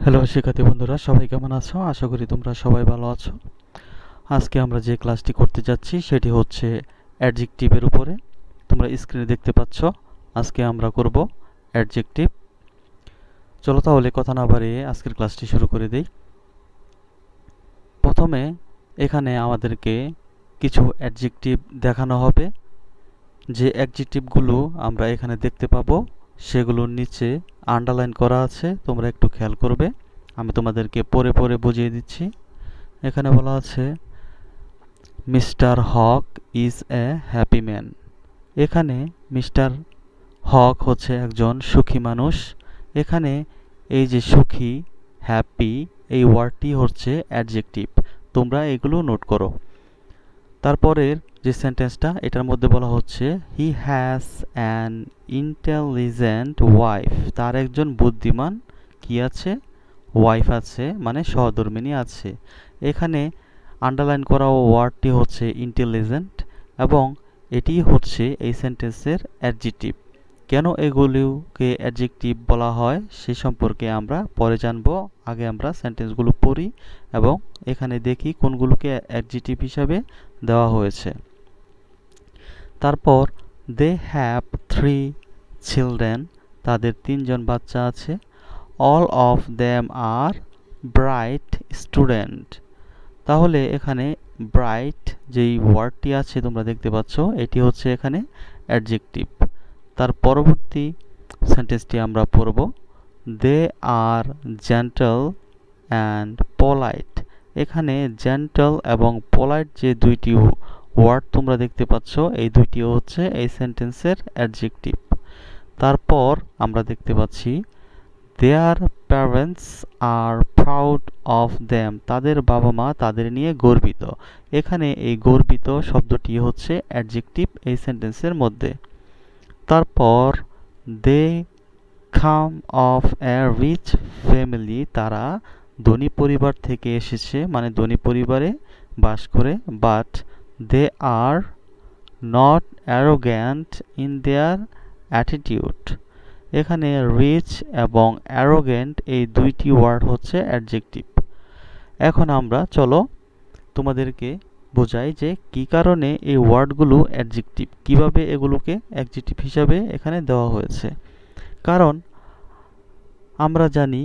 Hello শিক্ষার্থী বন্ধুরা, সবাই কেমন আছো? আশা করি তোমরা সবাই ভালো আছো। আজকে আমরা যে ক্লাসটি করতে যাচ্ছি সেটি হচ্ছে অ্যাডজেক্টিভের উপরে। তোমরা স্ক্রিনে দেখতে পাচ্ছ। আজকে আমরা করব অ্যাডজেক্টিভ। চলো তাহলে কথা না বাড়িয়ে আজকের ক্লাসটি শুরু করে দেই। প্রথমে এখানে আমাদেরকে কিছু অ্যাডজেক্টিভ দেখানো হবে। যে অ্যাডজেক্টিভগুলো আমরা এখানে দেখতে পাবো সেগুলোর নিচে আন্ডারলাইন করা আছে, তোমরা একটু খেয়াল করবে। আমি তোমাদেরকে পড়ে পড়ে বুঝিয়ে দিচ্ছি। এখানে বলা আছে mister Haque is a happy man. এখানে মিস্টার হক হচ্ছে একজন সুখী মানুষ। এখানে এই যে সুখী, হ্যাপি, এই ওয়ার্ডটি হচ্ছে অ্যাডজেক্টিভ। তোমরা এগুলো নোট করো। তারপরের যে সেন্টেন্সটা, এটার মধ্যে বলা হচ্ছে he has an intelligent wife. তার একজন বুদ্ধিমান কি আছে? ওয়াইফ আছে, মানে সহধর্মিণী আছে। এখানে আন্ডারলাইন করা ওয়ার্ডটি হচ্ছে ইন্টেলিজেন্ট এবং এটি হচ্ছে এই সেন্টেন্সের অ্যাডজেক্টিভ। কেন এগুলোকে অ্যাডজেক্টিভ বলা হয় সে সম্পর্কে আমরা পরে জানব। আগে আমরা সেন্টেন্সগুলো পড়ি এবং এখানে দেখি কোনগুলোকে অ্যাডজেক্টিভ হিসাবে দেওয়া হয়েছে। তারপর দে হ্যাভ 3 চিলড্রেন। তাদের 3জন বাচ্চা আছে। All of them are bright student. তাহলে এখানে ব্রাইট যেই ওয়ার্ডটি আছে তোমরা দেখতে পাচ্ছ, এটি হচ্ছে এখানে অ্যাডজেক্টিভ। তার পরবর্তী সেন্টেন্সটি আমরা পড়ব। দে আর জেন্টল অ্যান্ড পোলাইট। এখানে জেন্টল এবং পোলাইট যে দুইটি ওয়ার্ড তোমরা দেখতে পাচ্ছ, এই দুইটি হচ্ছে এই সেন্টেন্সের অ্যাডজেক্টিভ। তারপর আমরা দেখতে পাচ্ছি their parents are proud of them. তাদের বাবা মা তাদের নিয়ে গর্বিত। এখানে এই গর্বিত শব্দটি হচ্ছে অ্যাডজেক্টিভ এই সেন্টেন্সের মধ্যে। তারপর দে কাম অফ এ রিচ ফ্যামিলি। তারা ধনী পরিবার থেকে এসেছে, মানে ধনী পরিবারে বাস করে। But they are not arrogant in their attitude. এখানে রিচ এবং অ্যারোগেন্ট এই দুইটি ওয়ার্ড হচ্ছে অ্যাডজেক্টিভ। এখন আমরা চলো তোমাদেরকে বোঝাই যে কি কারণে এই ওয়ার্ডগুলো অ্যাডজেক্টিভ, কিভাবে এগুলোকে অ্যাডজেক্টিভ হিসাবে এখানে দেওয়া হয়েছে। কারণ আমরা জানি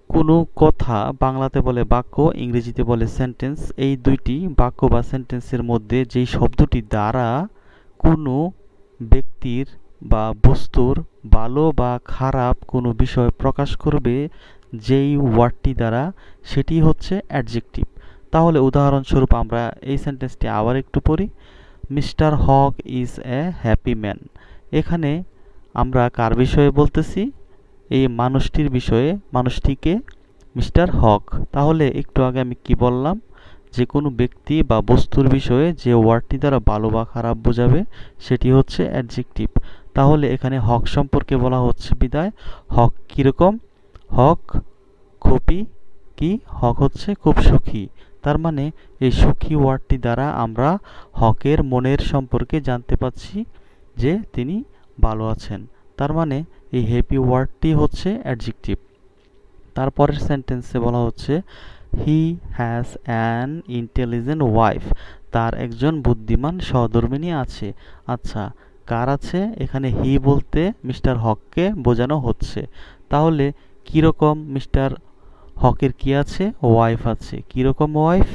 কোনো কথা বাংলাতে বলে বাক্য, ইংরেজিতে বলে সেন্টেন্স। এই দুইটি বাক্য বা সেন্টেন্সের মধ্যে যেই শব্দটি দ্বারা কোনো ব্যক্তির বা বস্তুর ভালো বা খারাপ কোনো বিষয় প্রকাশ করবে, যেই ওয়ার্ডটি দ্বারা, সেটি হচ্ছে অ্যাডজেক্টিভ। তাহলে উদাহরণস্বরূপ আমরা এই সেন্টেন্সটি আবার একটু পড়ি। Mister Haque is a happy man. এখানে আমরা কার বিষয়ে বলতেছি? এই মানুষটির বিষয়ে। মানুষটিকে মিস্টার হক। তাহলে একটু আগে আমি কি বললাম? যে কোনো ব্যক্তি বা বস্তুর বিষয়ে যে ওয়ার্ডটি দ্বারা ভালো বা খারাপ বোঝাবে সেটি হচ্ছে অ্যাডজেক্টিভ। তাহলে এখানে হক সম্পর্কে বলা হচ্ছে বিদায়। হক কিরকম? হক খুবই কি? হক হচ্ছে খুব সুখী। তার মানে এই সুখী ওয়ার্ডটি দ্বারা আমরা হকের মনের সম্পর্কে জানতে পাচ্ছি যে তিনি ভালো আছেন। তার মানে এই হ্যাপি ওয়ার্ডটি হচ্ছে অ্যাডজেক্টিভ। তারপরের সেন্টেন্সে বলা হচ্ছে he has an intelligent wife. তার একজন বুদ্ধিমান সহধর্মিণী আছে। আচ্ছা, কার আছে? এখানে হি বলতে মিস্টার হককে বোঝানো হচ্ছে। তাহলে কিরকম মিস্টার হকের কি আছে? ওয়াইফ আছে। কিরকম ওয়াইফ?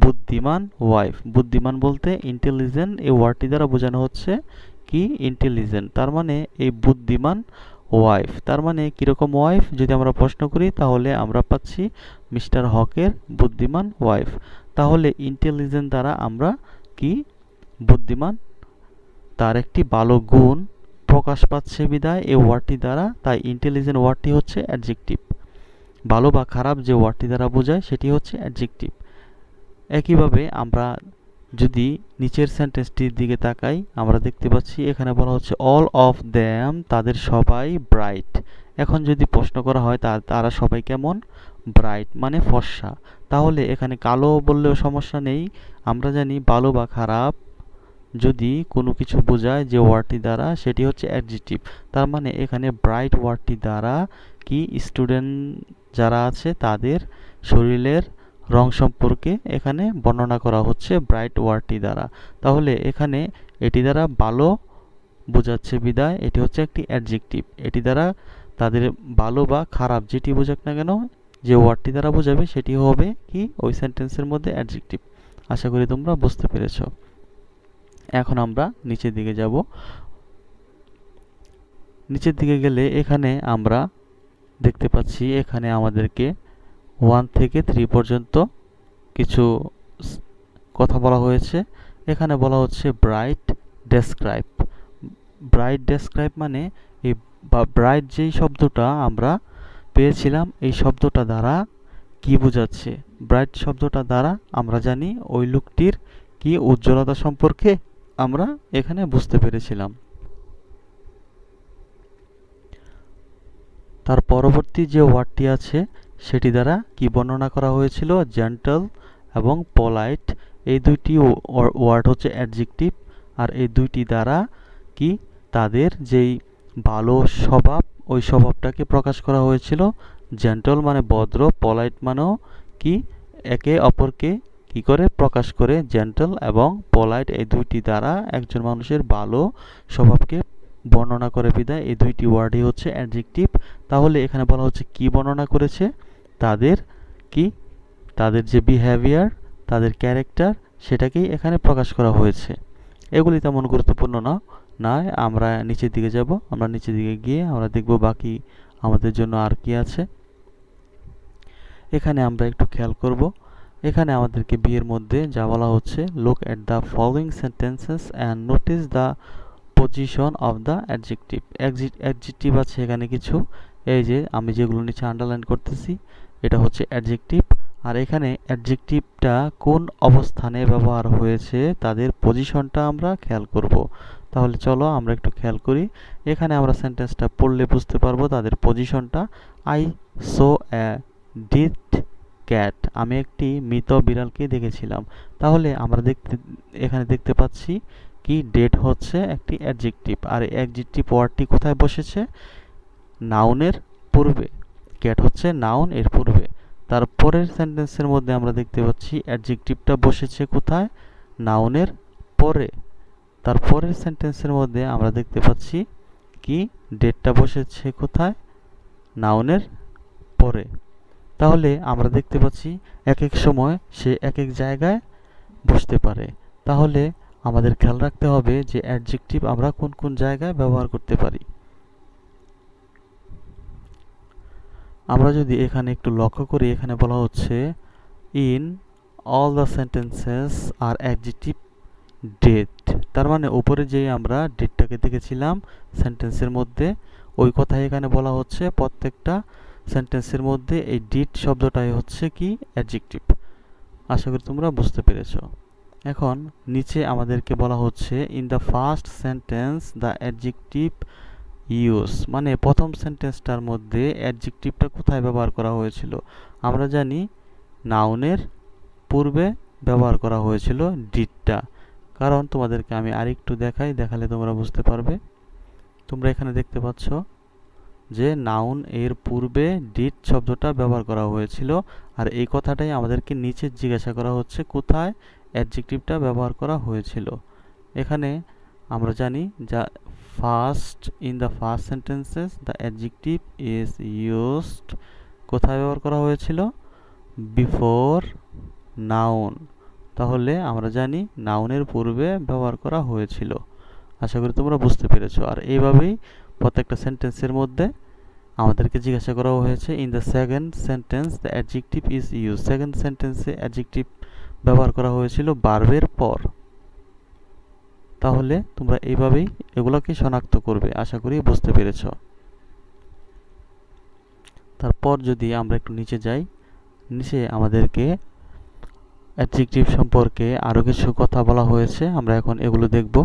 বুদ্ধিমান ওয়াইফ। বুদ্ধিমান বলতে ইন্টেলিজেন্ট এই ওয়ার্ডটি দ্বারা বোঝানো হচ্ছে কি? ইন্টেলিজেন্ট। তার মানে এই বুদ্ধিমান ওয়াইফ। তার মানে কিরকম ওয়াইফ? যদি আমরা প্রশ্ন করি তাহলে আমরা পাচ্ছি মিস্টার হকের বুদ্ধিমান ওয়াইফ। তাহলে ইন্টেলিজেন্ট দ্বারা আমরা কি? বুদ্ধিমান, তার একটি ভালো গুণ প্রকাশ পাচ্ছে বিদায় এই ওয়ার্ডটি দ্বারা। তাই ইন্টেলিজেন্ট ওয়ার্ডটি হচ্ছে অ্যাডজেক্টিভ। ভালো বা খারাপ যে ওয়ার্ডটি দ্বারা বোঝায় সেটি হচ্ছে অ্যাডজেক্টিভ। একইভাবে আমরা যদি নিচের সেন্টেন্সটির দিকে তাকাই, আমরা দেখতে পাচ্ছি এখানে বলা হচ্ছে অল অফ দেম। তাদের সবাই ব্রাইট। এখন যদি প্রশ্ন করা হয় তারা সবাই কেমন? ব্রাইট মানে ফর্সা। তাহলে এখানে কালো বললেও সমস্যা নেই। আমরা জানি ভালো বা খারাপ যদি কোনো কিছু বোঝায় যে ওয়ার্ডটি দ্বারা, সেটি হচ্ছে অ্যাডজেক্টিভ। তার মানে এখানে ব্রাইট ওয়ার্ডটি দ্বারা কি স্টুডেন্ট যারা আছে তাদের শরীরের রং সম্পর্কে এখানে বর্ণনা করা হচ্ছে ব্রাইট ওয়ার্ডটি দ্বারা। তাহলে এখানে এটি দ্বারা ভালো বোঝাচ্ছে বিদায় এটি হচ্ছে একটি অ্যাডজেক্টিভ। এটি দ্বারা তাদের ভালো বা খারাপ যেটি বোঝাক না কেন, যে ওয়ার্ডটি দ্বারা বোঝাবে সেটি হবে কি ওই সেন্টেন্সের মধ্যে অ্যাডজেক্টিভ। আশা করি তোমরা বুঝতে পেরেছ। এখন আমরা নিচের দিকে যাব। নিচের দিকে গেলে এখানে আমরা দেখতে পাচ্ছি এখানে আমাদেরকে 1 থেকে 3 পর্যন্ত কিছু কথা বলা হয়েছে। এখানে বলা হচ্ছে ব্রাইট ডেসক্রাইব। ব্রাইট ডেসক্রাইব মানে এই ব্রাইট যেই শব্দটা আমরা পেয়েছিলাম এই শব্দটা দ্বারা কি বোঝাচ্ছে। ব্রাইট শব্দটা দ্বারা আমরা জানি ওই লোকটির কি উজ্জ্বলতা সম্পর্কে আমরা এখানে বুঝতে পেরেছিলাম। তার পরবর্তী যে ওয়ার্ডটি আছে সেটি দ্বারা কি বর্ণনা করা হয়েছিল, জেন্টল এবং পোলাইট। এই দুইটি ওয়ার্ড হচ্ছে অ্যাডজেক্টিভ। আর এই দুইটি দ্বারা কি তাদের যেই ভালো স্বভাব ওই স্বভাবটাকে প্রকাশ করা হয়েছিল। জেন্টল মানে ভদ্র, পোলাইট মানেও কি একে অপরকে কি করে প্রকাশ করে। জেন্টল এবং পোলাইট এই দুইটি দ্বারা একজন মানুষের ভালো স্বভাবকে বর্ণনা করে বিদায় এই দুইটি ওয়ার্ডই হচ্ছে অ্যাডজেক্টিভ। তাহলে এখানে বলা হচ্ছে কি বর্ণনা করেছে, তাদের কি তাদের যে বিহেভিয়ার, তাদের ক্যারেক্টার সেটাকেই এখানে প্রকাশ করা হয়েছে। এগুলি তেমন গুরুত্বপূর্ণ নয়। আমরা নিচের দিকে যাব। আমরা নিচের দিকে গিয়ে আমরা দেখব বাকি আমাদের জন্য আর কি আছে। এখানে আমরা একটু খেয়াল করব। এখানে আমাদেরকে বিয়ের মধ্যে যা বলা হচ্ছে, look at the following sentences and notice the position of the adjective. Adjective আছে এখানে কিছু, এই যে আমি যেগুলো নিচে আন্ডারলাইন করতেছি এটা হচ্ছে অ্যাডজেক্টিভ। আর এখানে অ্যাডজেক্টিভটা কোন অবস্থানে ব্যবহার হয়েছে তাদের পজিশনটা আমরা খেয়াল করব। তাহলে চলো আমরা একটু খেয়াল করি। এখানে আমরা সেন্টেন্সটা পড়লে বুঝতে পারবো তাদের পজিশনটা। I so A did cat, আমি একটি মৃত বিড়ালকে দেখেছিলাম। তাহলে আমরা এখানে দেখতে পাচ্ছি কি ডেট হচ্ছে একটি অ্যাডজেক্টিভ। আর এই অ্যাডজেক্টিভ ওয়ার্ডটি কোথায় বসেছে, নাউনের পূর্বে। ক্যাট হচ্ছে নাউন এর পূর্বে। তারপরের সেন্টেন্সের মধ্যে আমরা দেখতে পাচ্ছি অ্যাডজেক্টিভটা বসেছে কোথায়, নাউনের পরে। তারপরের সেন্টেন্সের মধ্যে আমরা দেখতে পাচ্ছি কি ডেটটা বসেছে কোথায়, নাউনের পরে। তাহলে আমরা দেখতে পাচ্ছি এক এক সময় সে এক এক জায়গায় বসতে পারে। তাহলে আমাদের খেয়াল রাখতে হবে যে অ্যাডজেক্টিভ আমরা কোন কোন জায়গায় ব্যবহার করতে পারি। আমরা যদি এখানে একটু লক্ষ্য করি, এখানে বলা হচ্ছে in all the sentences are adjective that. তার মানে উপরে যে আমরা ডেটটাকে দেখেছিলাম সেন্টেন্সের মধ্যে, ওই কথাই এখানে বলা হচ্ছে। প্রত্যেকটা সেন্টেন্সের মধ্যে এই ডিড শব্দটাই হচ্ছে কি অ্যাডজেক্টিভ। আশা করি তোমরা বুঝতে পেরেছো। এখন নিচে আমাদেরকে বলা হচ্ছে in the first sentence the adjective use, মানে প্রথম সেন্টেন্সটার মধ্যে অ্যাডজেক্টিভটা কোথায় ব্যবহার করা হয়েছিল। আমরা জানি নাউনের পূর্বে ব্যবহার করা হয়েছিল ডিডটা। কারণ তোমাদেরকে আমি আরেকটু দেখাই, দেখালে তোমরা বুঝতে পারবে। তোমরা এখানে দেখতে পাচ্ছ যে নাউন এর পূর্বে ডিড শব্দটা ব্যবহার করা হয়েছিল। আর এই কথাটাই আমাদেরকে নিচে জিজ্ঞাসা করা হচ্ছে কোথায় অ্যাডজেক্টিভটা ব্যবহার করা হয়েছিল। এখানে আমরা জানি যা first in the first sentences the adjective is used, কোথায় ব্যবহার করা হয়েছিল, বিফোর নাউন। তাহলে আমরা জানি নাউনের পূর্বে ব্যবহার করা হয়েছিল। আশা করি তোমরা বুঝতে পেরেছো। আর এইভাবেই প্রত্যেকটা সেন্টেন্সের মধ্যে আমাদেরকে জিজ্ঞাসা করা হয়েছে in the second sentence the adjective is use. Second সেন্টেন্সে অ্যাডজেক্টিভ ব্যবহার করা হয়েছিল ভার্বের পর। তাহলে তোমরা এইভাবেই এগুলোকে শনাক্ত করবে। আশা করি বুঝতে পেরেছো। তারপর যদি আমরা একটু নিচে যাই, নিচে আমাদেরকে অ্যাডজেক্টিভ সম্পর্কে আরও কিছু কথা বলা হয়েছে। আমরা এখন এগুলো দেখব।